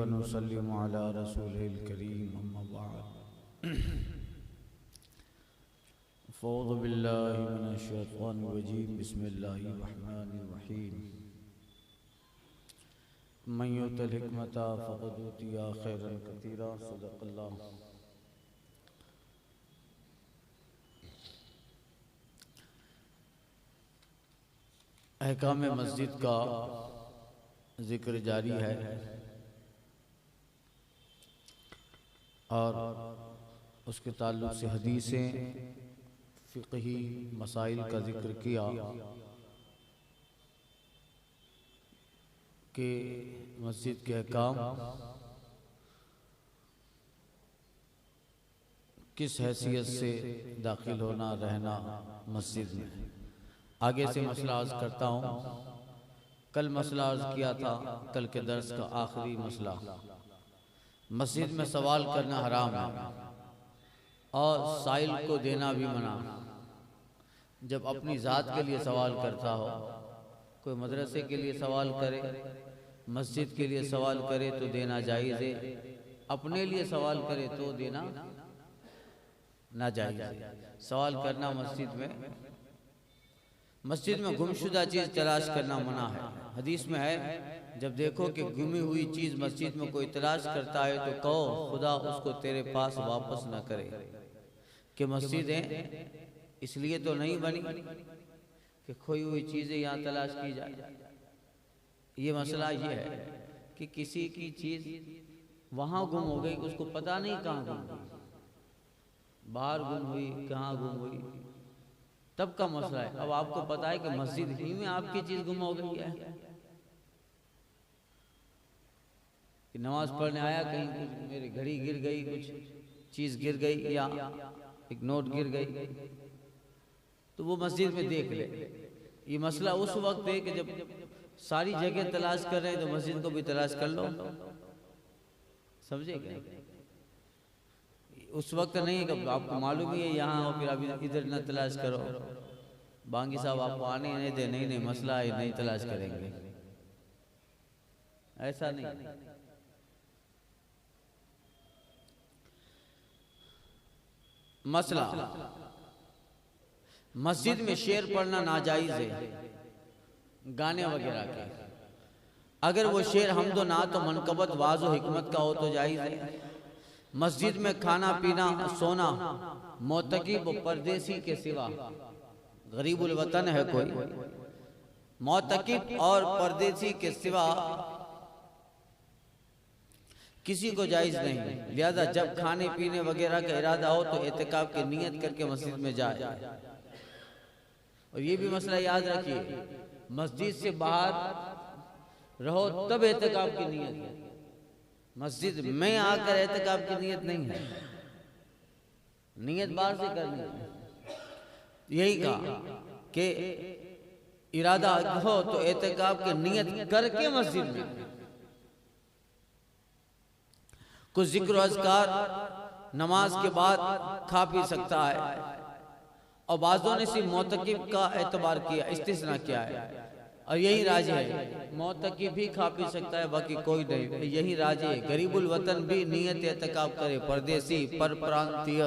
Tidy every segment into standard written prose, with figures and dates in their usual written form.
व नुसल्लिमु अला रसूलिल करीम अम्मा बाद फ़ऊज़ु बिल्लाहि मिनश शैतानिर रजीम बिस्मिल्लाहिर रहमानिर रहीम मन युतिल हिकमता फ़क़द ऊतिया खैरन कसीरा सदक़ल्लाह। अहकाम मस्जिद का जिक्र जारी है और उसके ताल्लुक़ से हदीसें फ़िक़ही मसाइल का जिक्र किया कि मस्जिद के अहकाम किस हैसियत से दाखिल होना रहना मस्जिद में। आगे से मसला अर्ज़ करता हूँ। कल मसला अर्ज़ किया था, कल के दर्स का आखिरी मसला, मस्जिद में सवाल करना हराम है और साइल को देना भी मना। जब अपनी ज़ात के लिए सवाल करता हो, कोई मदरसे के लिए सवाल करे, मस्जिद के लिए सवाल करे तो देना जायज़ है, अपने लिए सवाल करे तो देना नाजायज़ है। सवाल करना मस्जिद में गुमशुदा चीज़ तलाश करना मना है। हदीस में है, जब देखो कि गुमी हुई चीज़ मस्जिद में कोई तलाश करता है तो कहो खुदा उसको तेरे पास वापस न करे। कि मस्जिदें इसलिए तो नहीं बनी कि खोई हुई चीज़ें यहाँ तलाश की जाए। ये मसला ये है कि किसी की चीज़ वहाँ गुम हो गई, उसको पता नहीं कहाँ गुम हुई, बाहर गुम हुई, कहाँ गुम हुई, तब का मसला है। अब आपको पता है कि मस्जिद ही में आपकी चीज़ गुम हो गई है। कि नमाज पढ़ने आया, कहीं कुछ मेरी घड़ी गिर गई, कुछ चीज़ गिर गई या एक नोट गिर गई, तो वो मस्जिद में देख ले। ये मसला उस वक्त है कि जब सारी जगह तलाश कर रहे हैं तो मस्जिद को भी तलाश कर लो, समझे क्या? उस वक्त नहीं है कि आपको मालूम ही है यहाँ हो, फिर अभी इधर न तलाश करो। बांगी साहब आपको आने नहीं दे, नहीं मसला है, नहीं तलाश करेंगे, ऐसा नहीं। मसला मस्जिद में शेर पढ़ना नाजायज है, गाने वगैरह के। अगर वो शेर हमदो नात तो मनकबत वाज़ो हिकमत का हो तो जायज है। मस्जिद में खाना पीना सोना मोतकिब परदेसी के सिवा, गरीबुल वतन है कोई, मोतकिब और परदेसी के सिवा किसी को जायज नहीं। लिहाजा जब खाने पीने वगैरह का इरादा हो तो एहतिकाफ की नियत करके मस्जिद में जाए। और ये भी मसला याद रखिए, मस्जिद से बाहर रहो तब एहतिकाफ की नियत है, मस्जिद में आकर एहतिकाफ की नियत नहीं है। नियत बाहर से करनी है। यही कहा कि इरादा हो तो एहतिकाफ की नियत करके मस्जिद में कुछ जिक्र अज़कार नमाज के बाद खा पी सकता है। और बाज़ों ने सिर्फ मोतकिब का एतबार किया, इस्तिस्ना किया है, और यही राज है। मोतकिब भी खा पी सकता है, बाकी कोई नहीं, यही राज है। गरीबुल वतन भी नियत एहतिकाफ करे, परदेसी पर प्रांतीय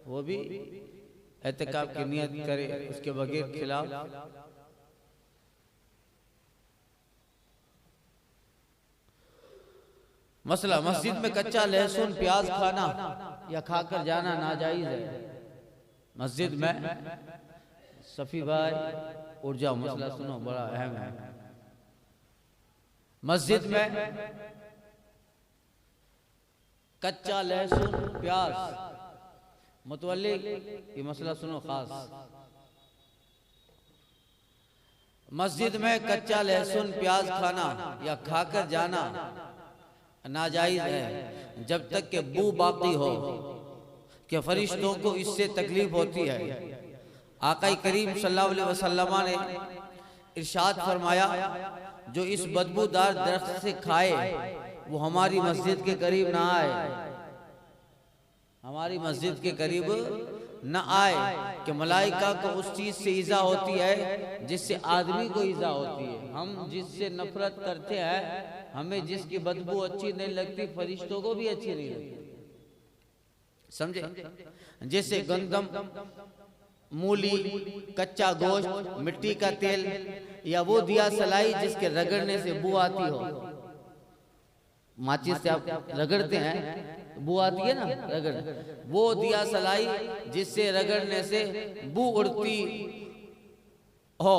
वो भी एहतिकाफ की नियत करे, उसके बगैर खिलाफ। मसला मस्जिद में कच्चा लहसुन प्याज खाना या खाकर जाना नाजायज है। मस्जिद में सफी भाई उठ जाओ, मसला सुनो, बड़ा अहम है। मस्जिद में कच्चा लहसुन प्याज मुतवल्ली, ये मसला सुनो खास। मस्जिद में कच्चा लहसुन प्याज खाना या खाकर जाना नाजायज है जब तक कि बू बाकी हो, कि फरिश्तों को इससे तकलीफ होती है। आका करीम सल्लल्लाहु अलैहि वसल्लम ने इरशाद फरमाया, जो इस बदबूदार दरख्त से खाए वो हमारी मस्जिद के करीब ना आए, हमारी मस्जिद के करीब न आए कि मलाइका को उस चीज से ईजा होती है जिससे आदमी को ईजा होती है। हम जिससे नफरत करते हैं, हमें जिसकी बदबू अच्छी नहीं लगती, फरिश्तों को भी अच्छी नहीं लगती। समझे? जैसे गंदम, मूली, कच्चा गोश्त, मिट्टी का तेल, या वो दिया सलाई जिसके रगड़ने से बू आती हो। माचिस से आप रगड़ते हैं, बू आती है ना, रगड़, वो दिया सलाई जिससे रगड़ने से बू उड़ती हो।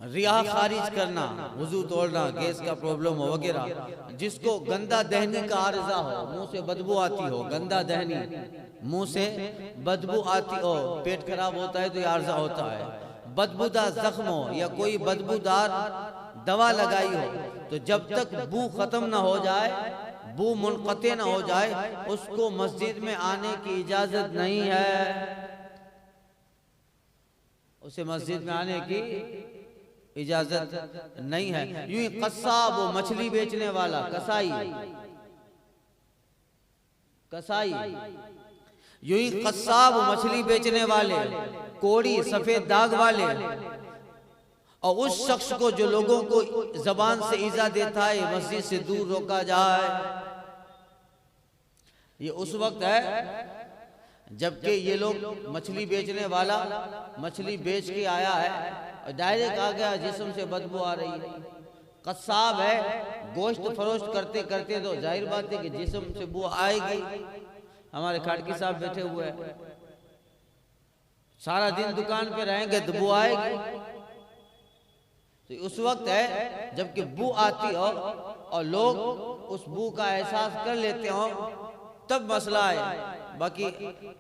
रिया खारिज करना, वजू तोड़ना, गैस का प्रॉब्लम हो वगैरह। जिसको गंदा दहनी का आर्जा हो, मुंह से बदबू आती हो, गंदा दहनी, मुंह से बदबू आती हो, पेट खराब होता है तो ये आर्जा होता है। बदबूदार जख्म हो या कोई बदबूदार दवा लगाई हो, तो जब तक बू खत्म ना हो जाए, बू मुनक़ते ना हो जाए, उसको मस्जिद में आने की इजाजत नहीं है। उसे मस्जिद में आने की इजाजत नहीं है। यूं ही कस्साब, वो मछली बेचने वाला, कसाई, कसाई, यूं ही कस्साब, मछली बेचने वाले, कोड़ी, सफेद दाग वाले, और उस शख्स को जो लोगों को जबान से ईजा देता है, मस्जिद से दूर रोका जाए। ये उस वक्त है जबकि ये लोग, मछली बेचने वाला मछली बेच के आया है और डायरेक्ट आ गया, जिस्म से बदबू आ रही है। कस्साब है, गोश्त फरोख्त करते करते तो जाहिर बात है कि जिस्म से बू आएगी। हमारे खाटकी साहब बैठे हुए हैं, सारा दिन दुकान पे रहेंगे तो बू आएगी। तो उस वक्त है जबकि बू आती हो और लोग उस बू का एहसास कर लेते हो, तब मसला है। बाकी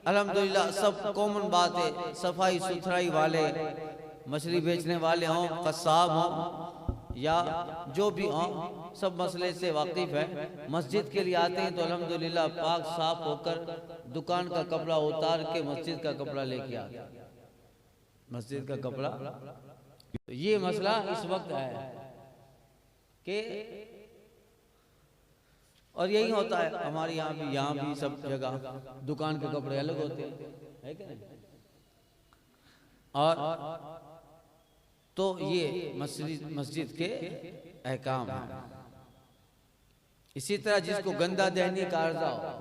अल्हम्दुलिल्लाह सब कॉमन बात है। सफाई सुथराई वाले, मछली बेचने वाले हों, कस्साब हों या जो भी हों, सब मसले से वाकिफ है। मस्जिद के लिए आते हैं तो अल्हम्दुलिल्लाह पाक साफ होकर दुकान का कपड़ा उतार के मस्जिद का कपड़ा लेके आते हैं, मस्जिद का कपड़ा। तो ये मसला इस वक्त है कि, और यही होता है हमारे यहाँ भी सब जगह दुकान के कपड़े अलग होते हैं, है क्या? और तो ये मस्जिद के अहकाम है। इसी तरह जिसको गंदा दहनी का अर्जा हो,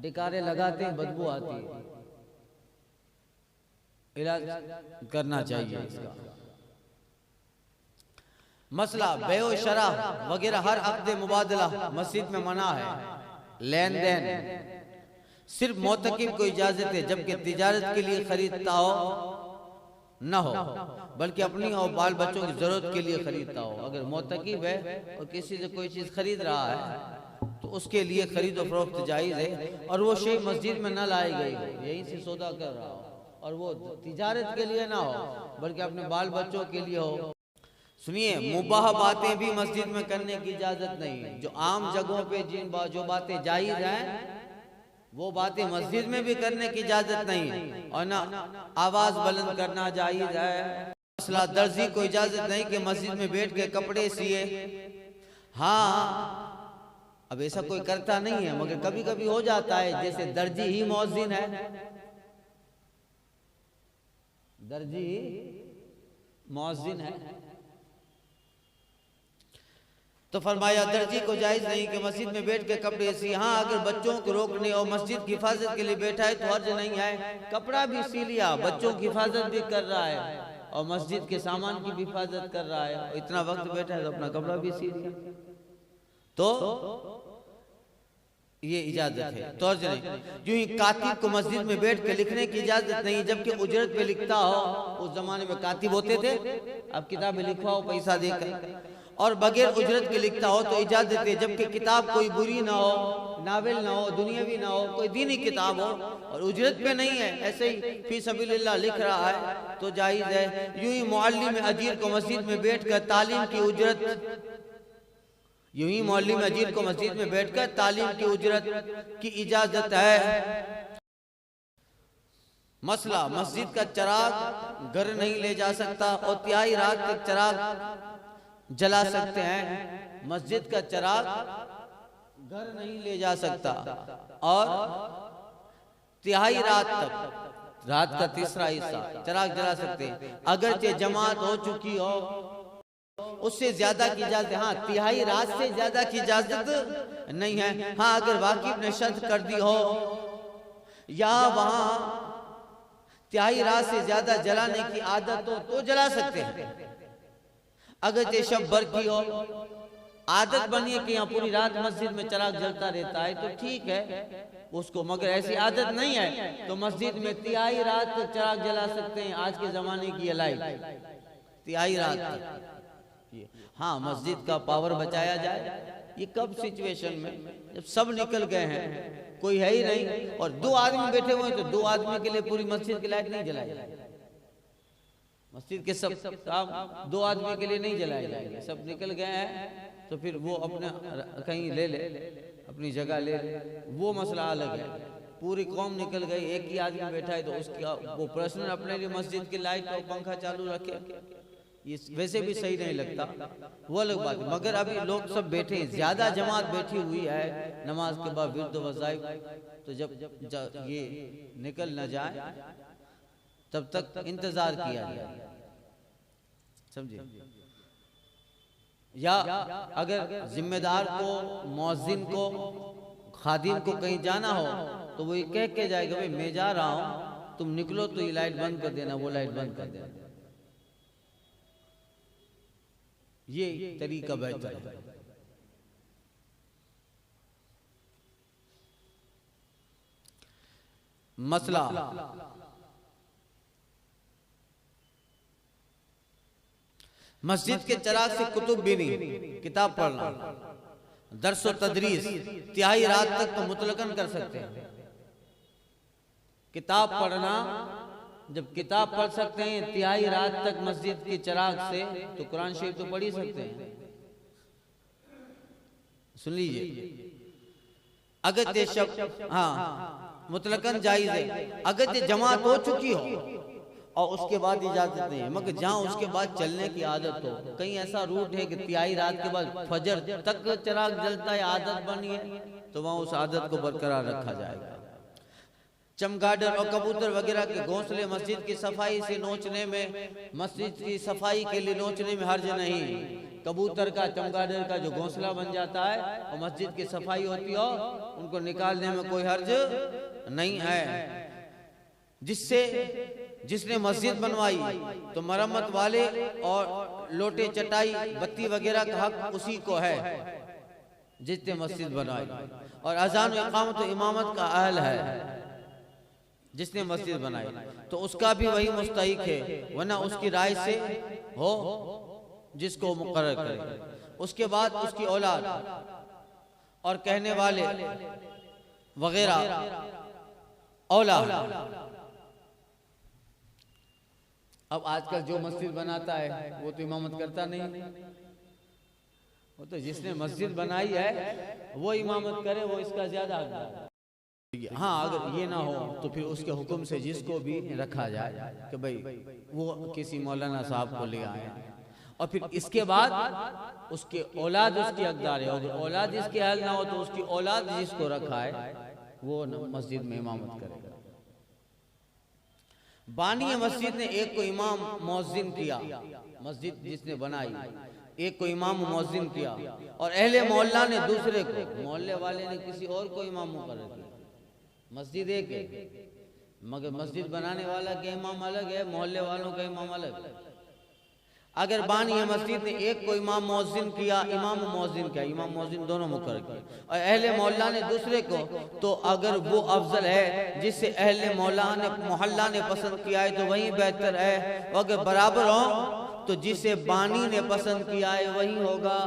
डिकारे लगाते हैं, बदबू आती है, इलाज करना चाहिए इसका। मसला बेओ शरा वगैरह हर अक़्द मुबादला मस्जिद में मना है। लेन देन सिर्फ मोतकिब को इजाजत है, जबकि तिजारत के लिए खरीदता हो न हो, बल्कि अपनी और बाल बच्चों की जरूरत के लिए खरीदता हो। अगर मोतकिब है और किसी से कोई चीज खरीद रहा है तो उसके लिए खरीद और फरोख्त जायज है, और वो शे मस्जिद में न लाई गई हो, यहीं से सौदा कर रहा हो, और वो तिजारत के लिए ना हो बल्कि अपने बाल बच्चों के लिए हो। सुनिए, मुबाह बातें भी मस्जिद में करने की इजाजत नहीं है। जो आम जगहों पे जो बातें जायज हैं, वो बातें मस्जिद में भी करने की इजाजत नहीं है। और ना आवाज बुलंद करना जायज है। मसला दर्जी को इजाजत नहीं कि मस्जिद में बैठ के कपड़े सिए। हाँ, अब ऐसा कोई करता नहीं है, मगर कभी कभी हो जाता है। जैसे दर्जी ही मौज़िन है, दर्जी ही मौज़िन है, तो फरमाया दर्जी को जायज नहीं कि मस्जिद में बैठ के कपड़े सी। हाँ, अगर बच्चों को रोकने और मस्जिद की हिफाजत के लिए बैठा है तो हर्ज नहीं है। कपड़ा भी सी लिया, बच्चों की हिफाजत भी कर रहा है और मस्जिद के सामान की भी हिफाजत कर रहा है, और इतना वक्त बैठा है तो अपना कपड़ा भी सी लिया, तो ये इजाजत है, तो हर्ज नहीं। यूं ही कातिब को मस्जिद में बैठ के लिखने की इजाजत नहीं, जबकि उजरत पे लिखता हो। उस जमाने में कातिब होते थे, अब किताबें लिखवाओ पैसा देकर, और बगैर उजरत के लिखता हो तो इजाजत है, जबकि किताब कोई बुरी ना हो, नावल ना हो, दुनियावी ना हो, कोई दीनी किताब हो और उजरत पे नहीं है, ऐसे ही फी सबीलिल्लाह लिख रहा है तो जायज है। यूं ही मुअल्लिम अजीर को मस्जिद में बैठकर तालीम की उजरत, यूं ही मुअल्लिम अजीर को मस्जिद में बैठकर तालीम की उजरत की इजाजत है। मसला मस्जिद का चराग घर नहीं ले जा सकता और तिहाई रात तक चराग जला सकते हैं। मस्जिद का चराग घर नहीं ले जा सकता और तिहाई रात तक, रात का तीसरा हिस्सा चिराग जला सकते हैं। अगरचे जमात हो चुकी हो उससे ज्यादा की इजाजत, हाँ तिहाई रात से ज्यादा की इजाजत नहीं है। हाँ अगर वाकिफ ने शर्त कर दी हो या वहां तिहाई रात से ज्यादा जलाने की आदत हो तो जला सकते हैं। अगर ये शब भर की हो, आदत बनी है कि यहाँ पूरी रात मस्जिद में चिराग जलता रहता है तो ठीक है उसको, मगर ऐसी आदत नहीं है तो मस्जिद में तिहाई रात तक चिराग जला सकते हैं। आज के जमाने की लाइट तिहाई रात तक। हाँ मस्जिद का पावर बचाया जाए, ये कब सिचुएशन में जब सब निकल गए हैं, कोई है ही नहीं और दो आदमी बैठे हुए हैं तो दो आदमी के लिए पूरी मस्जिद की लाइट नहीं जलाई जाएगी। मस्जिद के सब काम दो आदमी के लिए नहीं जलाए जाएंगे, सब निकल गए हैं तो फिर वो अपने कहीं ले ले अपनी जगह ले ले, वो मसला अलग है। पूरी कौम निकल गई, एक ही आदमी बैठा है तो उसका वो पर्सनल अपने लिए मस्जिद की लाइट और पंखा चालू रखे, ये वैसे भी सही नहीं लगता, वो अलग बात है। मगर अभी लोग सब बैठे हैं, ज्यादा जमात बैठी हुई है नमाज के बाद विर्द वज़ाइफ, तो जब ये निकल न जाए तब तक इंतजार किया जाए, समझे। या अगर जिम्मेदार को, मौज़िन को, खादिम को कहीं जाना हो तो वो ये कह के जाएगा भाई मैं जा रहा हूं, तुम निकलो तो ये लाइट बंद कर देना, वो लाइट बंद कर देना, ये तरीका बेहतर है। मसला मस्जिद के चिराग से कुतुब भी नहीं, किताब पढ़ना, दर्स और तदरीस तिहाई रात तक तो मुतलकन कर सकते हैं। किताब पढ़ना, जब किताब पढ़ सकते हैं तिहाई रात तक मस्जिद के चिराग से, तो कुरान शरीफ तो पढ़ ही सकते हैं। सुन लीजिए, अगर ये शब्द हाँ मुतलकन जायज है, अगर ये जमात हो चुकी हो और उसके बाद इजाजत नहीं है, मगर जहाँ उसके बाद चलने की आदत हो, कहीं ऐसा रूट है कि तिहाई रात के बाद फजर तक चिराग जलता है, आदत बनी है, तो वहाँ उस आदत को बरकरार रखा जाएगा। चमगादड़ और कबूतर वगैरह के घोंसले मस्जिद की सफाई से नोचने में, मस्जिद की सफाई के लिए नोचने में हर्ज नहीं। कबूतर का, चमगादड़ का जो घोंसला बन जाता है और मस्जिद की सफाई होती हो, उनको निकालने में कोई हर्ज नहीं है। जिसने मस्जिद बनवाई तो मरम्मत वाले और लोटे चटाई बत्ती वगैरह का हक उसी को है जिसने मस्जिद बनाई, और अजान इकामत और इमामत का अहल है जिसने मस्जिद बनाई, तो उसका भी वही मुस्तहिक है, वरना उसकी राय से हो जिसको मुकर्रर करे। उसके बाद उसकी औलाद और कहने वाले वगैरह औलाद। अब आजकल जो मस्जिद बनाता है वो तो इमामत करता नहीं, वो तो जिसने मस्जिद बनाई है वो इमामत करे, वो इसका ज्यादा हकदार है। हाँ अगर ये ना हो तो फिर उसके हुक्म से जिसको भी रखा जाए कि भाई वो किसी मौलाना साहब को ले आए, और फिर इसके बाद उसके औलाद उसकी हकदार है, अगर औलाद इसके अहल ना हो तो उसकी औलाद जिसको रखा है वो मस्जिद में इमामत करेगा। बानी मस्जिद ने एक को इमाम मौज़िन किया, मस्जिद जिसने बनाई एक को इमाम मौज़िन किया, और अहले मोहल्ला ने दूसरे को, मोहल्ले वाले ने किसी और को इमाम मुकर्रर किया। मस्जिद एक है मगर मस्जिद बनाने वाला के इमाम अलग है, मोहल्ले वालों का इमाम अलग है। अगर बानी मस्जिद ने एक को इमाम मौज़िन किया, इमाम मौज़िन किया, इमाम मौज़िन दोनों मुकर्रर किए, और अहले मोहल्ला ने दूसरे को, तो अगर वो अफजल है जिससे अहले मोहल्ला ने पसंद किया है तो वही बेहतर है, और अगर बराबर हो तो जिसे बानी ने पसंद किया है वही होगा।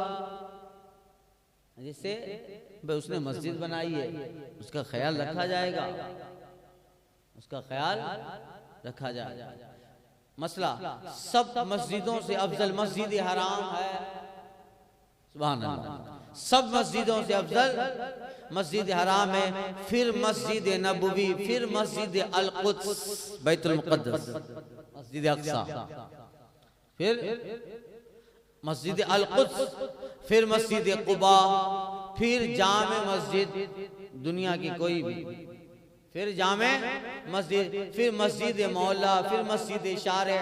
जिससे उसने मस्जिद बनाई है उसका ख्याल रखा जाएगा, उसका ख्याल रखा जाएगा। मसला सब मस्जिदों से अफजल मस्जिद हराम है, सुभान अल्लाह, सब मस्जिदों से अफजल मस्जिद हराम है, फिर मस्जिद नबवी, फिर मस्जिद अल कुद्स बैतुल मुक़द्दस, मस्जिद अक़सा, फिर मस्जिद अल कुद्स, फिर मस्जिद कुबा, फिर जामे मस्जिद, दुनिया की कोई भी फिर जामे मस्जिद, फिर मस्जिद मोहल्ला, फिर मस्जिद शारे।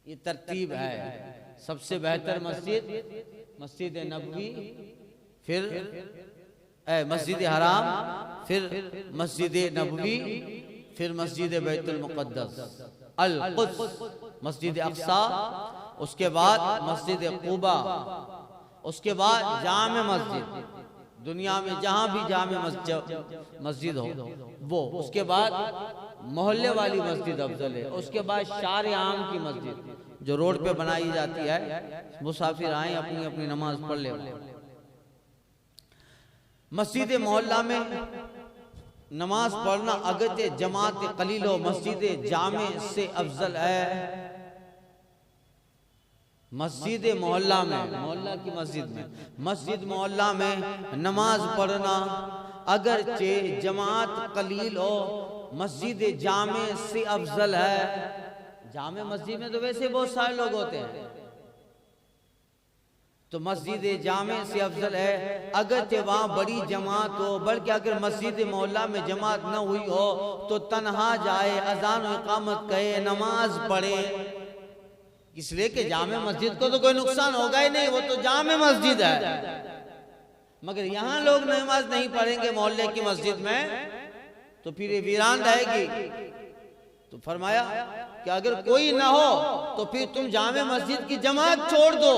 ये तरतीब है। सबसे बेहतर मस्जिद मस्जिद नबवी, फिर मस्जिद हराम, फिर मस्जिद नबवी, फिर मस्जिद बैतुल मुक़द्दस अल कुद्स, मस्जिद अक्सा, उसके बाद मस्जिद कुबा, उसके बाद जामे मस्जिद, दुनिया में जहां भी जामे मस्जिद हो वो, उसके बाद मोहल्ले वाली मस्जिद अफजल है, उसके बाद शार आम की मस्जिद जो रोड पे बनाई जाती है, मुसाफिर आए अपनी अपनी नमाज पढ़ ले। मस्जिद मोहल्ला में नमाज पढ़ना अगरचे जमात कलील हो, मस्जिद जामे से अफजल है। मस्जिद मोहल्ला में, मोहल्ला की मस्जिद में, मस्जिद मोहल्ला में नमाज पढ़ना अगरचे जमात कलील हो, मस्जिद जामे से अफजल है। जामे मस्जिद में तो वैसे बहुत सारे लोग होते हैं, तो मस्जिद जामे से अफजल है अगरचे वहाँ बड़ी जमात हो। बल्कि अगर मस्जिद मोहल्ला में जमात न हुई हो तो तन्हा जाए, अजान और इकामत कहे, नमाज पढ़े, इसलिए कि जामे मस्जिद को तो कोई नुकसान होगा ही नहीं, वो तो जामे मस्जिद है। मगर यहाँ लोग नमाज नहीं पढ़ेंगे मोहल्ले की मस्जिद में तो फिर ये वीरान रहेगी। तो फरमाया कि अगर कोई ना हो तो फिर तुम जामे मस्जिद की जमात छोड़ दो।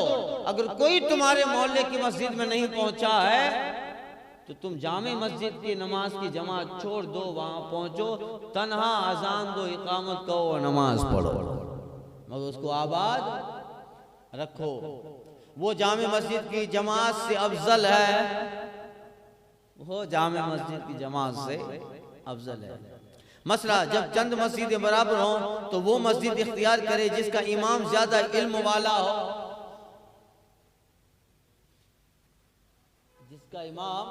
अगर कोई तुम्हारे मोहल्ले की मस्जिद में नहीं पहुंचा है तो तुम जामे मस्जिद की नमाज की जमात छोड़ दो, वहां पहुंचो, तन्हा अजान दो, इकामत कहो और नमाज पढ़ो, मगर उसको आबाद रखो। वो जामे मस्जिद की जमात से अफजल है, वो जामे मस्जिद की जमात से अफजल है। मसला, जब चंद मस्जिदें बराबर हों तो वो मस्जिद इख्तियार करे जिसका इमाम ज्यादा इल्म वाला हो, जिसका इमाम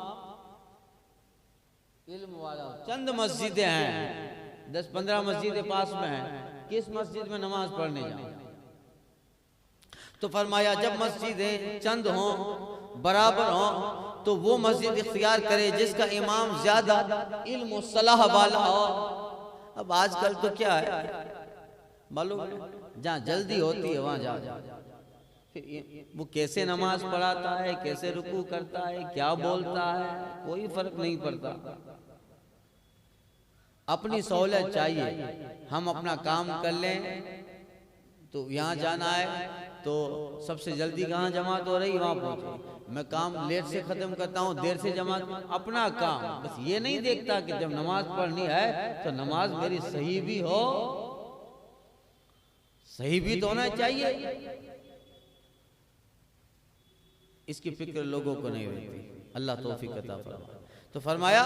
इल्म वाला हो। चंद मस्जिदें हैं, 10-15 मस्जिदें पास में हैं, किस मस्जिद में नमाज पढ़ने जाओ? तो फरमाया जब मस्जिदें चंद हों, बराबर हों, तो वो मस्जिद इख्तियार करे जिसका इमाम ज्यादा इल्म सलाह वाला हो। अब आजकल तो क्या है मालूम है, जहाँ जल्दी होती है वहां जा, फिर वो कैसे नमाज पढ़ाता है, कैसे रुकू करता है, क्या बोलता है, कोई फर्क नहीं पड़ता। अपनी सहूलत चाहिए, हम अपना काम कर लें। तो यहाँ जाना है तो सबसे जल्दी कहाँ जमात हो रही वहां पहुंचे, मैं काम लेट से खत्म करता हूँ, देर से जमात, अपना काम। बस ये नहीं देखता कि जब नमाज पढ़नी है तो नमाज मेरी सही भी हो, सही भी तो होना चाहिए। इसकी फिक्र लोगों को नहीं रहती, अल्लाह तौफीक अता फरमाए। तो फरमाया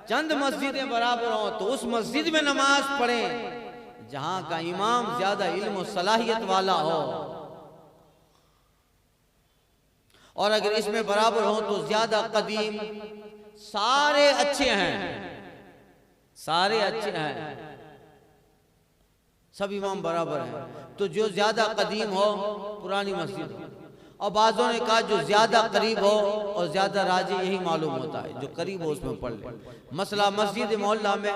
चंद मस्जिदें बराबर हों तो उस मस्जिद में नमाज पढ़ें जहां का इमाम ज्यादा इल्म और सलाहियत वाला हो, और अगर इसमें बराबर हो तो ज्यादा कदीम, सारे अच्छे हैं, सारे अच्छे हैं, सब इमाम बराबर हैं, तो जो ज्यादा कदीम हो पुरानी मस्जिद हो। और बाज़ों ने कहा जो ज्यादा करीब हो, और ज्यादा राजी यही मालूम होता है, जो करीब हो उसमें पढ़ ले। मसला मस्जिद मोहल्ला में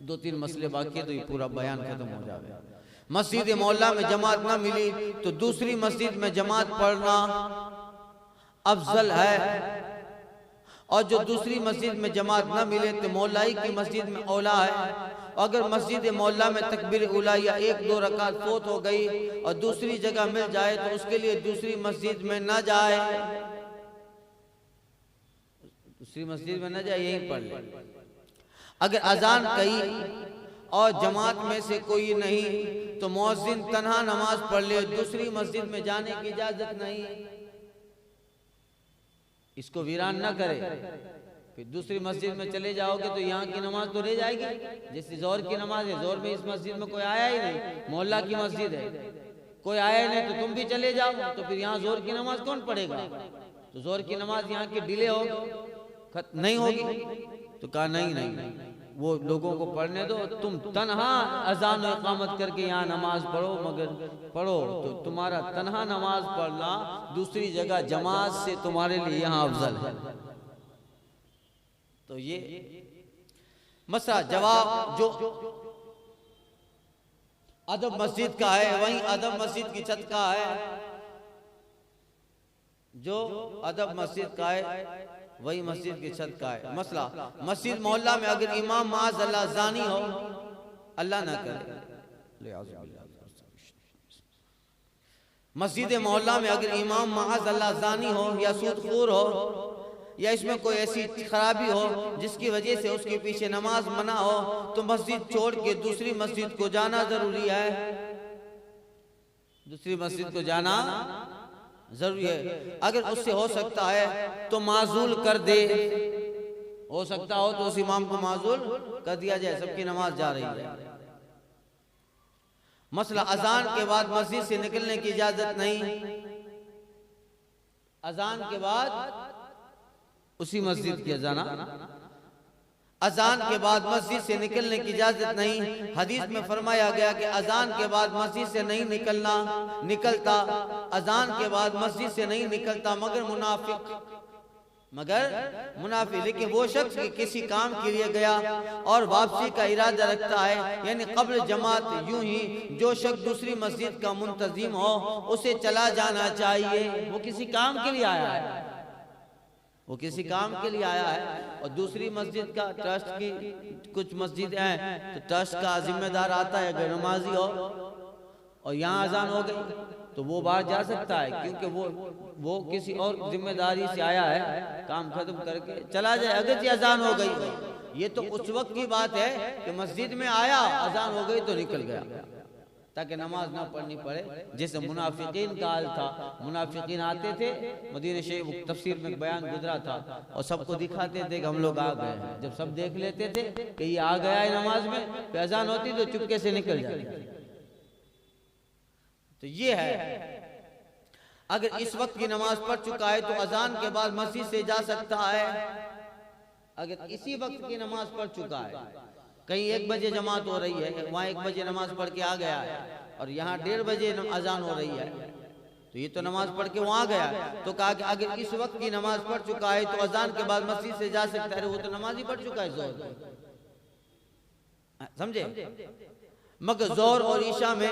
2-3 मसले बाकी है तो ये पूरा बयान खत्म हो जाएगा। मस्जिद मोहल्ला में जमात ना मिली तो दूसरी मस्जिद में जमात पढ़ना अफजल है, और जो दूसरी मस्जिद में जमात ना मिले तो मोहल्लाई की मस्जिद में औला है। अगर मस्जिद मोहल्ला में तकबीर उला या 1-2 रकात फोत हो गई और दूसरी जगह मिल जाए तो उसके लिए दूसरी मस्जिद में ना जाए, दूसरी मस्जिद में ना जाए, यहीं पढ़ ले। अगर अजान कही और जमात में से कोई नहीं तो मुअज्जिन तन्हा नमाज पढ़ ले, दूसरी मस्जिद में जाने की इजाजत नहीं। इसको वीरान न करे, फिर दूसरी मस्जिद में चले जाओगे तो यहाँ की नमाज तो रह जाएगी। जैसे जोहर की नमाज है, जोहर में इस मस्जिद में कोई आया ही नहीं, मोहल्ला की मस्जिद है, कोई आया ही नहीं, तो तुम भी चले जाओ, तो फिर यहाँ जोहर की नमाज कौन पढ़ेगा? तो जोहर की नमाज यहाँ की डिले होगी, नहीं होगी। तो कहा नहीं, वो लोगों को पढ़ने दो, तुम तन्हा अजान और इकामत करके यहाँ नमाज पढ़ो, मगर पढ़ो तो तुम्हारा तन्हा नमाज पढ़ना दूसरी जगह जमात से तुम्हारे लिए यहाँ अफजल है। तो तो ये मसला जवाब जो अदब मस्जिद का है वहीं अदब मस्जिद की छत का है, जो अदब मस्जिद का है वही मस्जिद की छत का है। मसला मस्जिद मोहल्ला में अगर इमाम माज अल्लाह जानी हो, अल्लाह ना करे, मस्जिद मोहल्ला में अगर इमाम माज अल्लाह जानी हो या सूदखोर हो या इसमें कोई ऐसी खराबी हो जिसकी वजह से उसके पीछे नमाज मना हो, तो मस्जिद छोड़ के दूसरी मस्जिद को जाना जरूरी है। दूसरी मस्जिद को जाना जरूरी है। अगर उससे हो सकता है तो माजूल कर दे, हो सकता हो तो उस इमाम को माजूल कर दिया जाए, सबकी नमाज जा रही है। मसला अजान के बाद मस्जिद से निकलने की इजाजत नहीं, अजान के बाद उसी मस्जिद की अजान के बाद मस्जिद से निकलने की इजाजत नहीं। हदीस में फरमाया गया कि अजान के बाद मस्जिद से नहीं निकलता, अजान के बाद मस्जिद से नहीं निकलता मगर मुनाफिक, लेकिन वो शख्स कि किसी काम के लिए गया और वापसी का इरादा रखता है, यानी कब्ल जमात, यूं ही जो शख्स दूसरी मस्जिद का मुंतजिम हो उसे चला जाना चाहिए। वो किसी काम के लिए आया है, वो किसी काम के लिए आया है। और दूसरी मस्जिद का ट्रस्ट की कुछ मस्जिद हैं तो ट्रस्ट का जिम्मेदार आता है, अगर नमाजी हो और यहाँ अजान हो गई तो वो बाहर जा सकता है, क्योंकि वो किसी और जिम्मेदारी से आया है, काम खत्म करके चला जाए। अगर अजान हो गई, ये तो उस वक्त की बात है कि मस्जिद में आया, अजान हो गई तो निकल गया, ताकि नमाज ना पढ़नी पड़े। जैसे मुनाफिकीन का हाल था, मुनाफिकीन आते थे मदीने शरीफ, तफसीर में बयान गुजरा था, और सबको दिखाते थे कि हम लोग आ गए हैं। जब सब देख लेते थे कि ये आ गया है नमाज में, फिर अजान होती तो चुपके से निकल जाती। तो ये है, अगर इस वक्त की नमाज पढ़ चुका है तो अजान के बाद मस्जिद से जा सकता है। अगर इसी वक्त की नमाज पढ़ चुका है, कहीं 1 बजे जमात हो रही है, वहाँ 1 बजे नमाज पढ़ के आ गया है और यहाँ 1:30 बजे अजान हो रही है, तो ये तो नमाज पढ़ के वहाँ गया। तो कहा कि अगर इस वक्त की नमाज पढ़ चुका है तो अजान के बाद मस्जिद से जा सकता है। वो तो नमाज ही पढ़ चुका है जोहर, समझे। मगर जोहर और ईशा में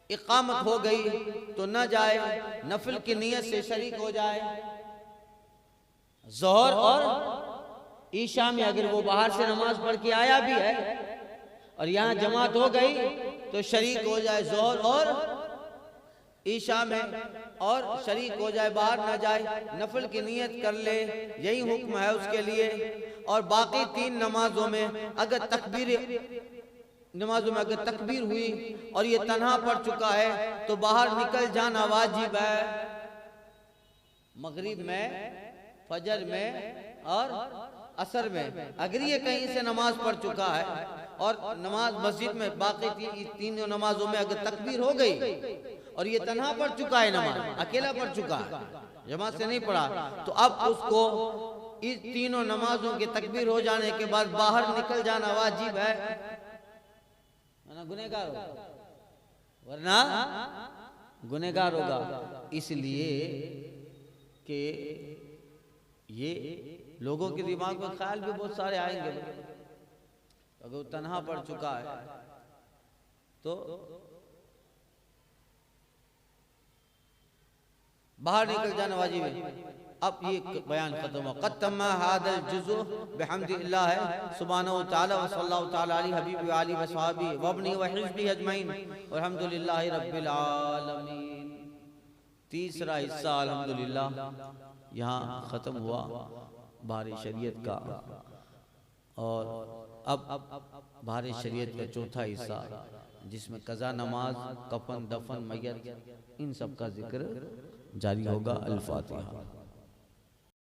इकामत हो गई तो न जाए, नफिल की नीयत से शरीक हो जाए। जोहर और ईशा में अगर वो बाहर से नमाज पढ़ के आया भी है और यहाँ जमात हो गई तो शरीक हो जाए जोहर और ईशा में, और शरीक हो जाए, बाहर ना जाए, नफिल की नीयत कर ले, यही हुक्म है उसके लिए। और बाकी 3 नमाजों में अगर तकबीर हुई और ये तन्हा पढ़ चुका है तो बाहर निकल जाना वाजिब है। मगरिब में, फजर में और असर में अगर ये कहीं से नमाज पढ़ चुका है और नमाज मस्जिद में बाकी 3 नमाजों में अगर तकबीर हो गई और ये तन्हा पढ़ चुका है, नमाज अकेला पढ़ चुका है, जमात से नहीं पढ़ा, तो अब उसको इस 3 नमाजों के तकबीर हो जाने के बाद बाहर निकल जाना वाजिब है, वरना गुनहगार होगा, वरना गुनहगार होगा। इसलिए कि ये लोगों के दिमाग में ख्याल भी बहुत सारे आएंगे, अगर वो तन्हा पड़ चुका है तो बाहर निकल जाना वाजिब है। अब ये बयान खत्म हुआ। ख़त्म हादल जुज़ु बिहम्दिल्लाह है सुब्हानहु व तआला व सल्लल्लाहु तआला अलैहि हबीबी व आलिहि व सहाबी व इब्नी व हिज़्बी अजमईन अल्हम्दुलिल्लाहि रब्बिल आलमीन। तीसरा हिस्सा अल्हम्दुलिल्लाह यहाँ ख़त्म हुआ बाहरी शरीयत का, और अब बाहरी शरीयत का चौथा हिस्सा जिसमें कज़ा नमाज, कफन, दफन, मैयत, इन सब का जिक्र जारी होगा। अल फातिहा।